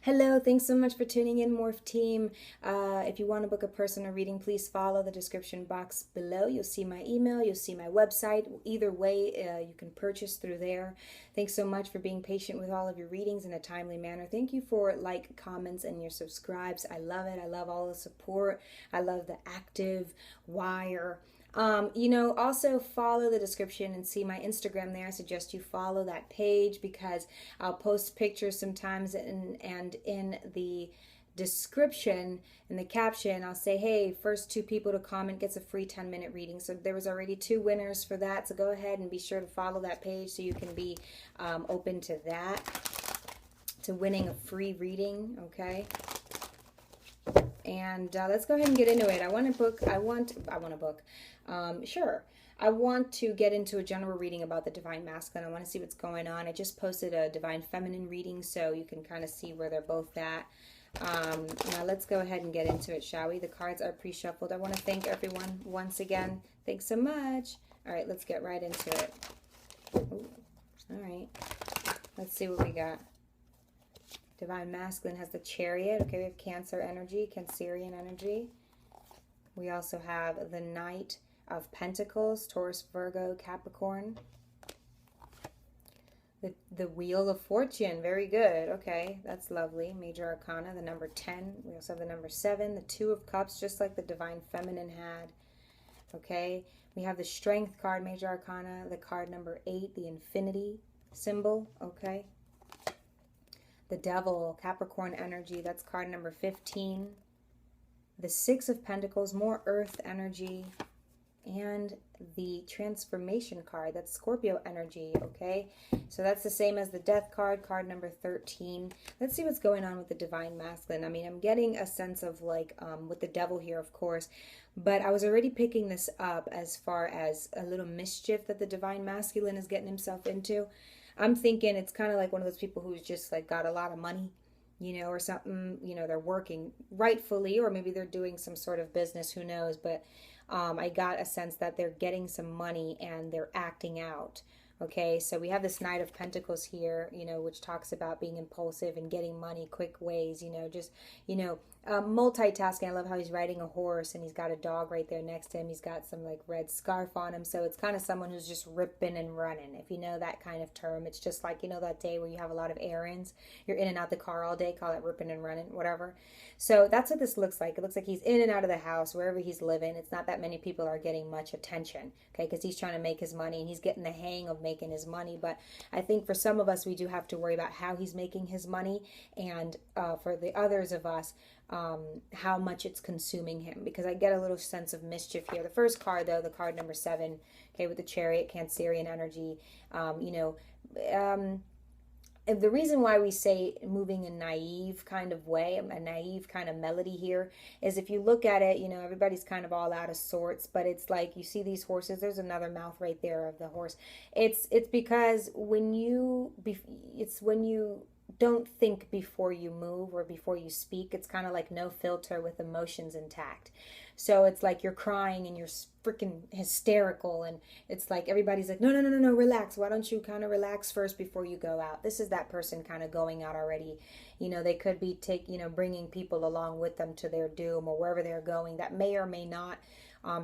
Hello, thanks so much for tuning in, Morph Team. If you want to book a personal reading, please follow the description box below. You'll see my email, you'll see my website. Either way, you can purchase through there. Thanks so much for being patient with all of your readings in a timely manner. Thank you for like, comments, and your subscribes. I love it. I love all the support. I love the active wire. Also follow the description and see my Instagram there. I suggest you follow that page because I'll post pictures sometimes, and in the description, in the caption, I'll say, hey, first two people to comment gets a free 10-minute reading. So there was already two winners for that. So go ahead and be sure to follow that page so you can be open to that, to winning a free reading, okay? And let's go ahead and get into it. I want to book. Sure. I want to get into a general reading about the Divine Masculine. I want to see what's going on. I just posted a Divine Feminine reading, so you can kind of see where they're both at. Now let's go ahead and get into it, shall we? The cards are pre-shuffled. I want to thank everyone once again. Thanks so much. All right, let's get right into it. Ooh. All right. Let's see what we got. Divine Masculine has the Chariot. Okay, we have Cancer energy, Cancerian energy. We also have the Knight of Pentacles, Taurus, Virgo, Capricorn. The Wheel of Fortune, very good. Okay, that's lovely. Major Arcana, the number 10. We also have the number 7, the Two of Cups, just like the Divine Feminine had. Okay, we have the Strength card, Major Arcana, the card number 8, the Infinity symbol. Okay. The Devil, Capricorn energy, that's card number 15. The Six of Pentacles, more earth energy. And the Transformation card, that's Scorpio energy, okay? So that's the same as the Death card, card number 13. Let's see what's going on with the Divine Masculine. I mean, I'm getting a sense of like, with the Devil here, of course, but I was already picking this up as far as a little mischief that the Divine Masculine is getting himself into. I'm thinking it's kind of like one of those people who's just like got a lot of money, or something, they're working rightfully, or maybe they're doing some sort of business, who knows, but I got a sense that they're getting some money and they're acting out. Okay, so we have this Knight of Pentacles here, which talks about being impulsive and getting money quick ways, multitasking. I love how he's riding a horse and he's got a dog right there next to him. He's got some like red scarf on him. So it's kind of someone who's just ripping and running. If you know that kind of term, it's just like, that day where you have a lot of errands, you're in and out the car all day, call it ripping and running, whatever. So that's what this looks like. It looks like he's in and out of the house, wherever he's living. It's not that many people are getting much attention, okay, because he's trying to make his money and he's getting the hang of making his money. But I think for some of us, we do have to worry about how he's making his money, and for the others of us, how much it's consuming him, because I get a little sense of mischief here. The first card, though, the card number 7, okay, with the Chariot, Cancerian energy, the reason why we say moving in naive kind of way, a naive kind of melody here, is if you look at it, everybody's kind of all out of sorts, but it's like you see these horses. There's another mouth right there of the horse. It's because when you don't think before you move or before you speak. It's kind of like no filter with emotions intact. So it's like you're crying and you're freaking hysterical, and it's like everybody's like, no, relax. Why don't you kind of relax first before you go out? This is that person kind of going out already. They could be bringing people along with them to their doom or wherever they're going that may or may not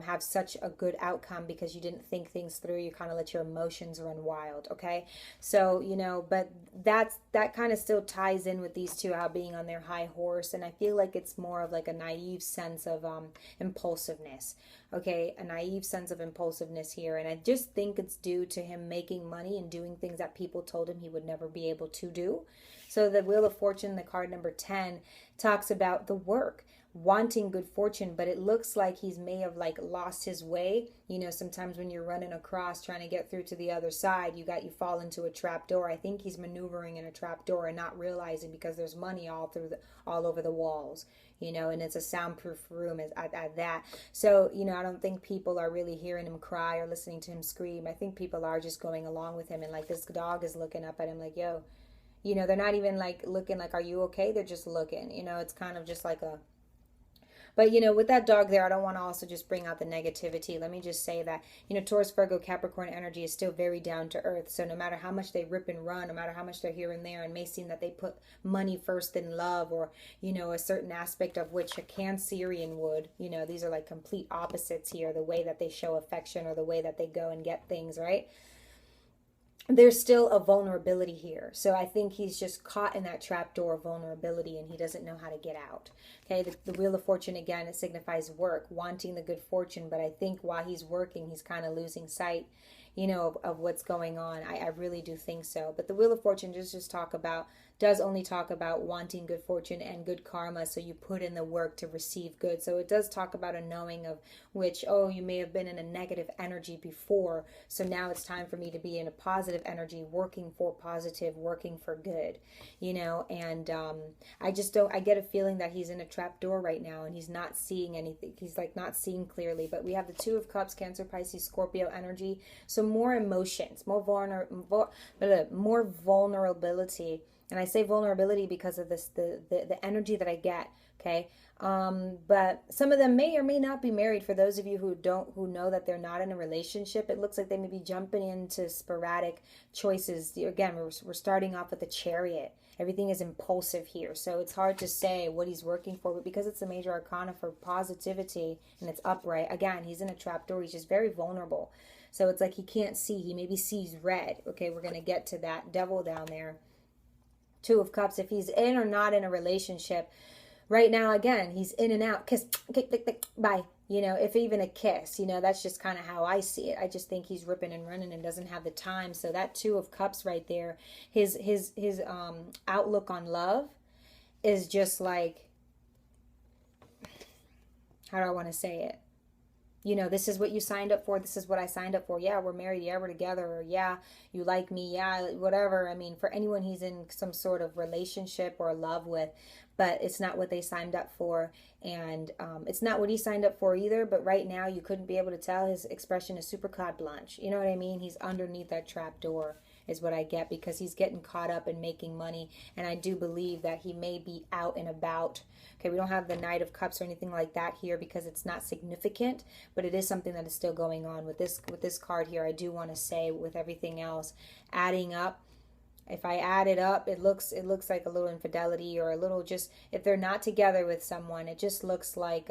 have such a good outcome because you didn't think things through. You kind of let your emotions run wild, okay? So, but that kind of still ties in with these two out being on their high horse, and I feel like it's more of like a naive sense of impulsiveness, okay? A naive sense of impulsiveness here, and I just think it's due to him making money and doing things that people told him he would never be able to do. So the Wheel of Fortune, the card number 10, talks about the work, wanting good fortune, but it looks like he's may have like lost his way. Sometimes when you're running across trying to get through to the other side, you fall into a trap door. I think he's maneuvering in a trap door and not realizing, because there's money all over the walls, and it's a soundproof room at that. So, I don't think people are really hearing him cry or listening to him scream. I think people are just going along with him, and like this dog is looking up at him like, yo, they're not even like looking like, are you okay? They're just looking, it's kind of just like a But, with that dog there, I don't want to also just bring out the negativity. Let me just say that, Taurus, Virgo, Capricorn energy is still very down to earth. So no matter how much they rip and run, no matter how much they're here and there, and may seem that they put money first in love, or, a certain aspect of which a Cancerian would, these are like complete opposites here, the way that they show affection or the way that they go and get things, right? There's still a vulnerability here. So I think he's just caught in that trap door of vulnerability and he doesn't know how to get out. Okay, the Wheel of Fortune, again, it signifies work, wanting the good fortune. But I think while he's working, he's kind of losing sight, of what's going on. I really do think so. But the Wheel of Fortune does only talk about wanting good fortune and good karma. So you put in the work to receive good. So it does talk about a knowing of which, oh, you may have been in a negative energy before. So now it's time for me to be in a positive energy, working for positive, working for good, and I get a feeling that he's in a trap door right now and he's not seeing anything. He's like not seeing clearly. But we have the Two of Cups, Cancer, Pisces, Scorpio energy. So more emotions, more vulnerability. And I say vulnerability because of this, the energy that I get. Okay. But some of them may or may not be married. For those of you who know that they're not in a relationship, it looks like they may be jumping into sporadic choices. Again, we're starting off with a Chariot. Everything is impulsive here. So it's hard to say what he's working for, but because it's a major arcana for positivity and it's upright, again, he's in a trap door. He's just very vulnerable. So it's like he can't see. He maybe sees red. Okay, we're going to get to that Devil down there. Two of Cups, if he's in or not in a relationship, right now, again, he's in and out. Kiss, bye. If even a kiss, that's just kind of how I see it. I just think he's ripping and running and doesn't have the time. So that Two of Cups right there, his outlook on love is just like, how do I want to say it? This is what you signed up for. This is what I signed up for. Yeah, we're married. Yeah, we're together. Or yeah, you like me. Yeah, whatever. I mean, for anyone he's in some sort of relationship or love with, but it's not what they signed up for. And it's not what he signed up for either. But right now, you couldn't be able to tell. His expression is super carte blanche. You know what I mean? He's underneath that trap door is what I get, because he's getting caught up in making money. And I do believe that he may be out and about. Okay, we don't have the Knight of Cups or anything like that here because it's not significant, but it is something that is still going on with this card here. I do want to say, with everything else adding up, if I add it up, it looks like a little infidelity, or a little, just if they're not together with someone, it just looks like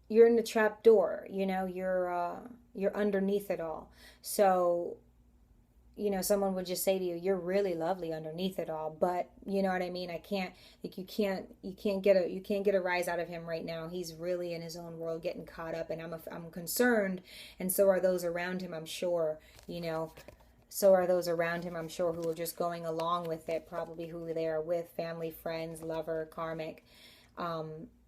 you're in the trap door. You're underneath it all. So someone would just say to you, you're really lovely underneath it all. But you know what I mean? You can't get a rise out of him right now. He's really in his own world, getting caught up, and I'm concerned. And so are those around him, I'm sure, so are those around him, I'm sure, who are just going along with it, probably who they are with, family, friends, lover, karmic,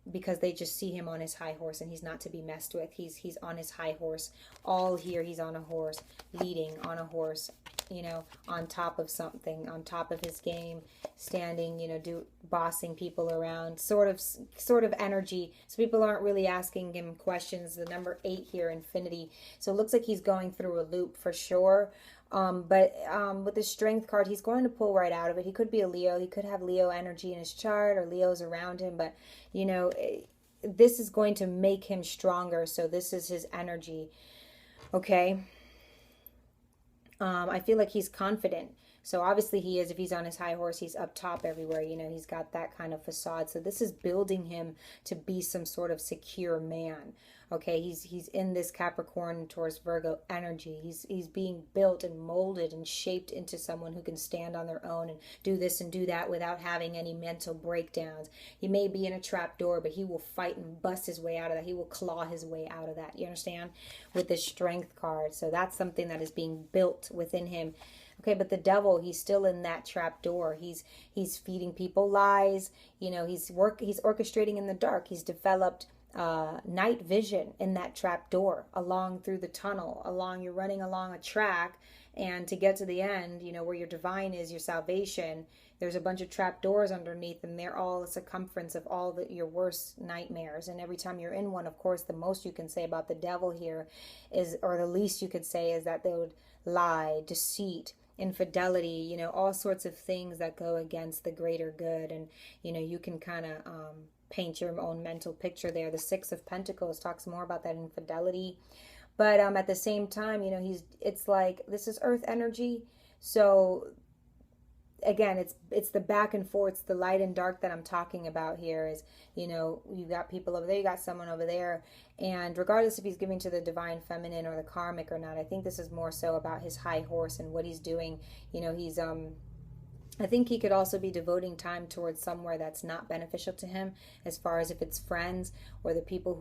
because they just see him on his high horse and he's not to be messed with. He's on his high horse. All here, he's on a horse, leading on a horse, on top of something, on top of his game, standing, bossing people around, sort of energy. So people aren't really asking him questions. The number 8 here, infinity. So it looks like he's going through a loop for sure. But with the Strength card, he's going to pull right out of it. He could be a Leo. He could have Leo energy in his chart, or Leo's around him. But, this is going to make him stronger. So this is his energy. Okay. I feel like he's confident. So obviously he is. If he's on his high horse, he's up top everywhere. He's got that kind of facade. So this is building him to be some sort of secure man. Okay, he's in this Capricorn towards Virgo energy. He's being built and molded and shaped into someone who can stand on their own and do this and do that without having any mental breakdowns. He may be in a trap door, but he will fight and bust his way out of that. He will claw his way out of that. You understand? With the Strength card. So that's something that is being built within him. Okay, but the Devil, he's still in that trap door. He's feeding people lies. He's orchestrating in the dark. He's developed night vision in that trap door, along through the tunnel, you're running along a track, and to get to the end, where your divine is, your salvation, there's a bunch of trap doors underneath, and they're all a circumference of all your worst nightmares. And every time you're in one, of course, the most you can say about the Devil here is, or the least you could say, is that they would lie, deceit, infidelity, you know, all sorts of things that go against the greater good. And, you know, you can kind of paint your own mental picture there. The Six of Pentacles talks more about that infidelity. But at the same time, you know, it's like, this is earth energy. So again, it's the back and forth, the light and dark that I'm talking about here. Is, you know, you got people over there, you got someone over there, and regardless if he's giving to the divine feminine or the karmic or not, I think this is more so about his high horse and what he's doing. You know, he's I think he could also be devoting time towards somewhere that's not beneficial to him, as far as if it's friends or the people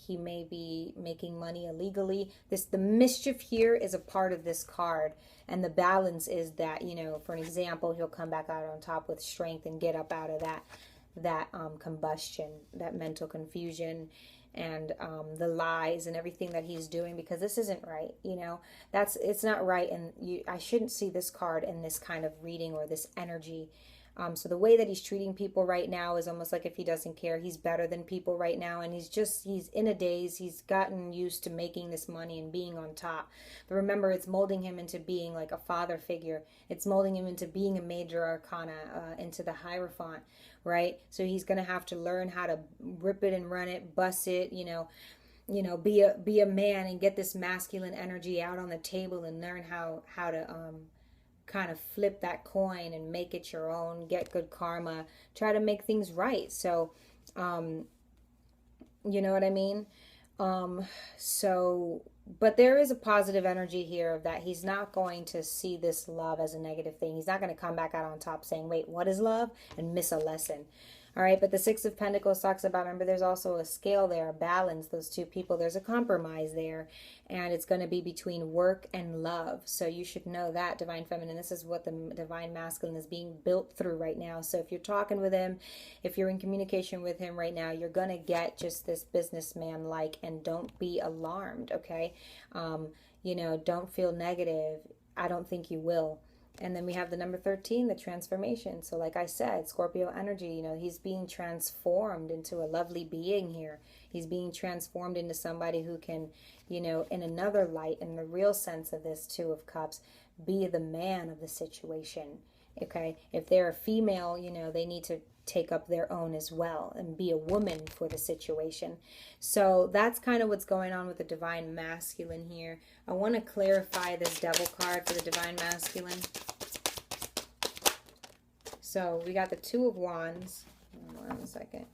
he may be making money illegally. The mischief here is a part of this card, and the balance is that, you know, for an example, he'll come back out on top with strength and get up out of that combustion, that mental confusion, and the lies and everything that he's doing, because this isn't right. You know, it's not right, and I shouldn't see this card in this kind of reading or this energy. So the way that he's treating people right now is almost like if he doesn't care, he's better than people right now, and he's in a daze. He's gotten used to making this money and being on top. But remember, it's molding him into being like a father figure. It's molding him into being a major arcana, into the Hierophant, right? So he's going to have to learn how to rip it and run it, bust it, you know, be a man and get this masculine energy out on the table and learn how to kind of flip that coin and make it your own, get good karma, try to make things right. So you know what I mean? But there is a positive energy here of that he's not going to see this love as a negative thing. He's not going to come back out on top saying, wait, what is love? And miss a lesson. All right, but the Six of Pentacles talks about, remember, there's also a scale there, a balance, those two people. There's a compromise there, and it's going to be between work and love. So you should know that, Divine Feminine. This is what the Divine Masculine is being built through right now. So if you're talking with him, if you're in communication with him right now, you're going to get just this businessman-like, and don't be alarmed, okay? You know, don't feel negative. I don't think you will. And then we have the number 13, the transformation. So like I said, Scorpio energy, you know, he's being transformed into a lovely being here. He's being transformed into somebody who can, you know, in another light, in the real sense of this Two of Cups, be the man of the situation. Okay, if they're a female, you know, they need to take up their own as well and be a woman for the situation. So that's kind of what's going on with the Divine Masculine here. I want to clarify this Devil card for the Divine Masculine. So we got the Two of Wands. Hold on a second.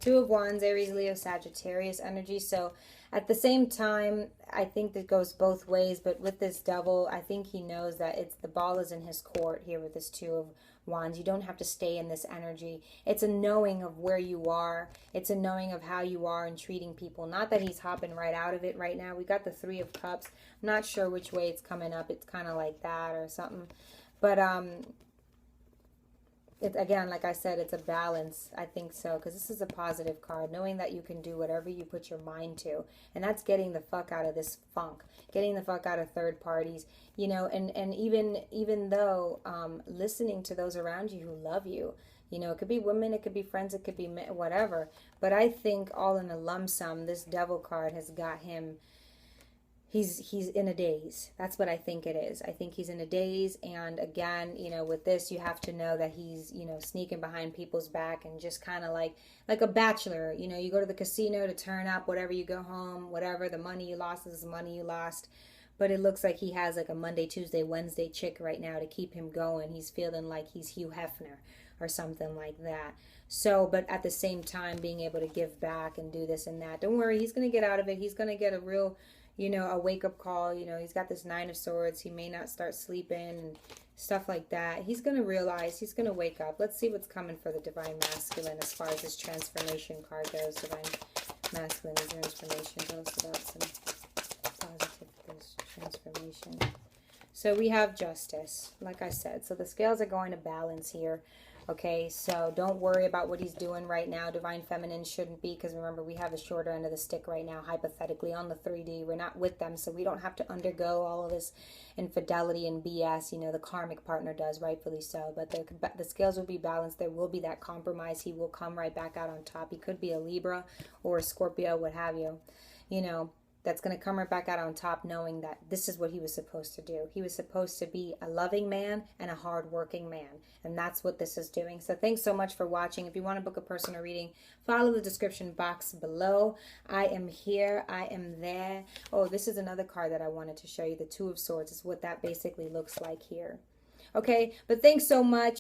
Two of Wands, Aries, Leo, Sagittarius energy. So at the same time, I think that goes both ways. But with this Devil, I think he knows that the ball is in his court here with this Two of Wands. You don't have to stay in this energy. It's a knowing of where you are. It's a knowing of how you are in treating people. Not that he's hopping right out of it right now. We got the Three of Cups. I'm not sure which way it's coming up. It's kind of like that or something. But again, like I said, it's a balance. I think so, because this is a positive card, knowing that you can do whatever you put your mind to, and that's getting the fuck out of this funk, getting the fuck out of third parties, you know, and even though listening to those around you who love you, you know, it could be women, it could be friends, it could be whatever, but I think all in a lump sum, this Devil card has got him. He's in a daze. That's what I think it is. I think he's in a daze. And again, you know, with this, you have to know that he's, you know, sneaking behind people's back and just kind of like a bachelor. You know, you go to the casino to turn up, whatever, you go home, whatever. The money you lost is the money you lost. But it looks like he has like a Monday, Tuesday, Wednesday chick right now to keep him going. He's feeling like he's Hugh Hefner or something like that. So, but at the same time, being able to give back and do this and that. Don't worry, he's going to get out of it. He's going to get a real, you know, a wake-up call. You know, he's got this Nine of Swords. He may not start sleeping and stuff like that. He's going to realize, he's going to wake up. Let's see what's coming for the Divine Masculine as far as this transformation card goes. Divine Masculine transformation. Tell us about some positive transformation. So we have Justice, like I said. So the scales are going to balance here. Okay, so don't worry about what he's doing right now. Divine Feminine shouldn't be, because remember, we have the shorter end of the stick right now, hypothetically, on the 3D. We're not with them, so we don't have to undergo all of this infidelity and BS. You know, the karmic partner does, rightfully so. But the scales will be balanced. There will be that compromise. He will come right back out on top. He could be a Libra or a Scorpio, what have you. You know, that's going to come right back out on top, knowing that this is what he was supposed to do. He was supposed to be a loving man and a hardworking man. And that's what this is doing. So thanks so much for watching. If you want to book a personal reading, follow the description box below. I am here. I am there. Oh, this is another card that I wanted to show you. The Two of Swords is what that basically looks like here. Okay, but thanks so much.